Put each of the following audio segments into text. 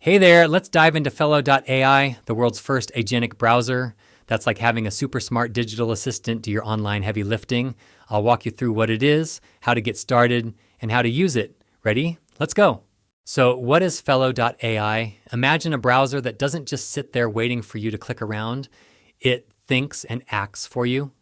Hey there, let's dive into Fellou.ai, the world's first agentic browser. That's like having a super smart digital assistant do your online heavy lifting. I'll walk you through what it is, how to get started, and how to use it. Ready? Let's go. So what is Fellou.ai? Imagine a browser that doesn't just sit there waiting for you to click around. It thinks and acts for you.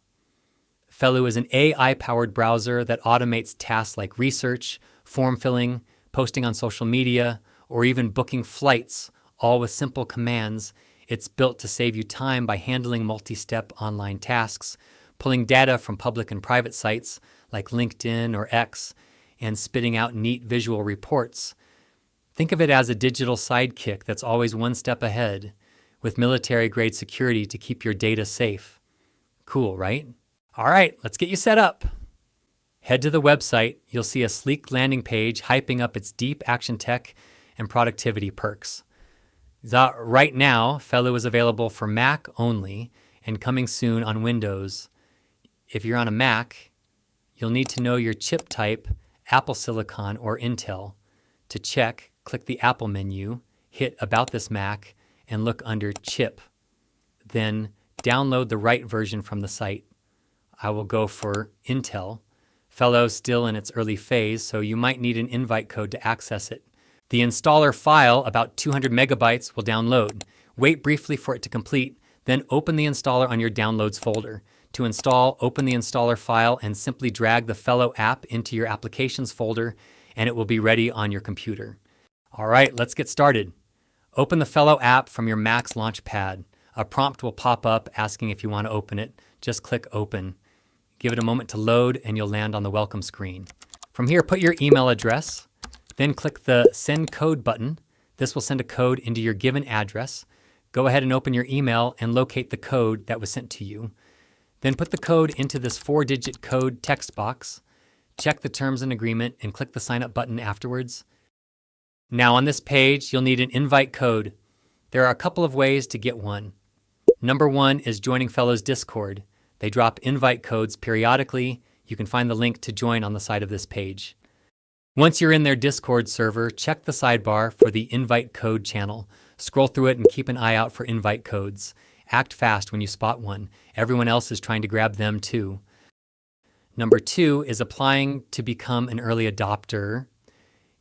Fellou is an AI-powered browser that automates tasks like research, form filling, posting on social media, or even booking flights, all with simple commands. It's built to save you time by handling multi-step online tasks, pulling data from public and private sites like LinkedIn or X, and spitting out neat visual reports. Think of it as a digital sidekick that's always one step ahead, with military-grade security to keep your data safe. Cool, right? All right, let's get you set up. Head to the website. You'll see a sleek landing page hyping up its deep action tech and productivity perks. Right now, Fellou is available for Mac only and coming soon on Windows. If you're on a Mac, you'll need to know your chip type, Apple Silicon or Intel. To check, click the Apple menu, hit About This Mac, and look under Chip. Then download the right version from the site. I will go for Intel. Fellou's still in its early phase, so you might need an invite code to access it. The installer file, about 200 megabytes, will download. Wait briefly for it to complete, then open the installer on your Downloads folder. To install, open the installer file and simply drag the Fellou app into your Applications folder, and it will be ready on your computer. All right, let's get started. Open the Fellou app from your Mac's Launchpad. A prompt will pop up asking if you want to open it. Just click Open. Give it a moment to load, and you'll land on the welcome screen. From here, put your email address. Then click the Send Code button. This will send a code into your given address. Go ahead and open your email and locate the code that was sent to you. Then put the code into this 4-digit code text box. Check the terms and agreement and click the Sign Up button afterwards. Now on this page, you'll need an invite code. There are a couple of ways to get one. Number one is joining Fellou's Discord. They drop invite codes periodically. You can find the link to join on the side of this page. Once you're in their Discord server, check the sidebar for the invite code channel. Scroll through it and keep an eye out for invite codes. Act fast when you spot one. Everyone else is trying to grab them too. Number two is applying to become an early adopter.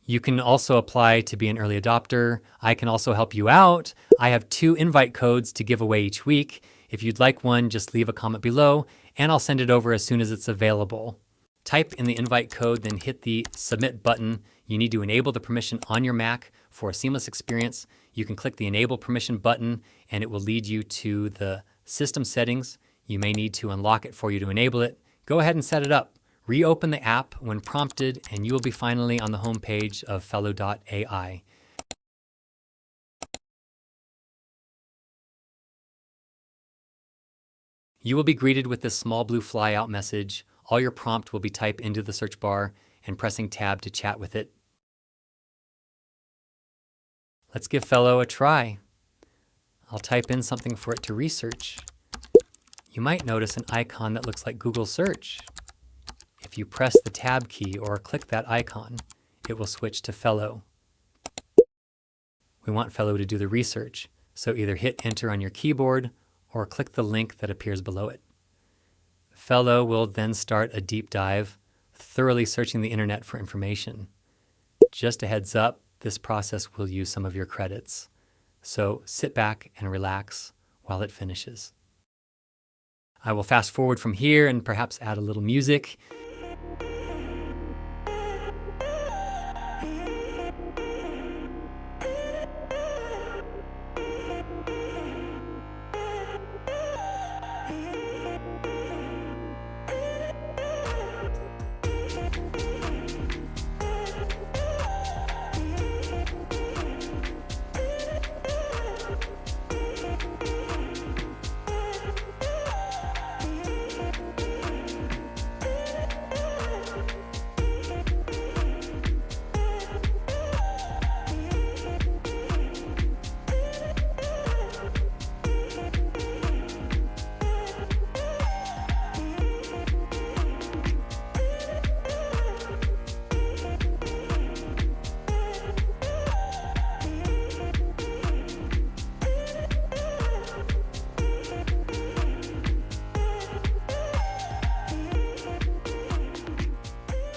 You can also apply to be an early adopter. I can also help you out. I have 2 invite codes to give away each week. If you'd like one, just leave a comment below and I'll send it over as soon as it's available. Type in the invite code, then hit the Submit button. You need to enable the permission on your Mac for a seamless experience. You can click the Enable Permission button and it will lead you to the system settings. You may need to unlock it for you to enable it. Go ahead and set it up. Reopen the app when prompted and you will be finally on the home page of Fellou.ai. You will be greeted with this small blue flyout message. All your prompt will be typed into the search bar and pressing tab to chat with it. Let's give Fellou a try. I'll type in something for it to research. You might notice an icon that looks like Google Search. If you press the tab key or click that icon, it will switch to Fellou. We want Fellou to do the research, so either hit enter on your keyboard or click the link that appears below it. Fellou will then start a deep dive, thoroughly searching the internet for information. Just a heads up, this process will use some of your credits. So sit back and relax while it finishes. I will fast forward from here and perhaps add a little music.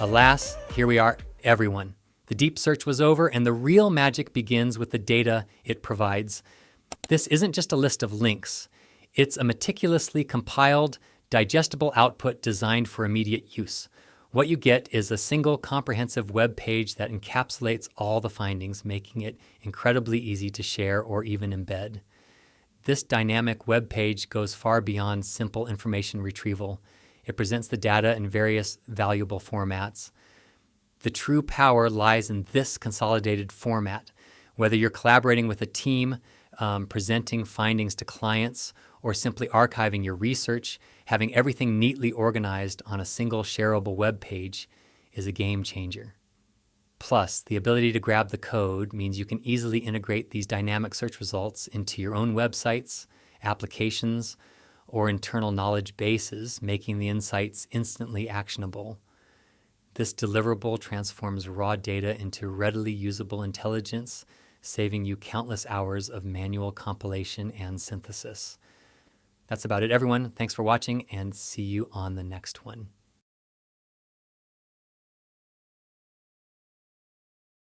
Alas, here we are, everyone. The deep search was over, and the real magic begins with the data it provides. This isn't just a list of links. It's a meticulously compiled, digestible output designed for immediate use. What you get is a single comprehensive web page that encapsulates all the findings, making it incredibly easy to share or even embed. This dynamic web page goes far beyond simple information retrieval. It presents the data in various valuable formats. The true power lies in this consolidated format. Whether you're collaborating with a team, presenting findings to clients, or simply archiving your research, having everything neatly organized on a single shareable web page is a game changer. Plus, the ability to grab the code means you can easily integrate these dynamic search results into your own websites, applications, or internal knowledge bases, making the insights instantly actionable. This deliverable transforms raw data into readily usable intelligence, saving you countless hours of manual compilation and synthesis. That's about it, everyone. Thanks for watching, and see you on the next one.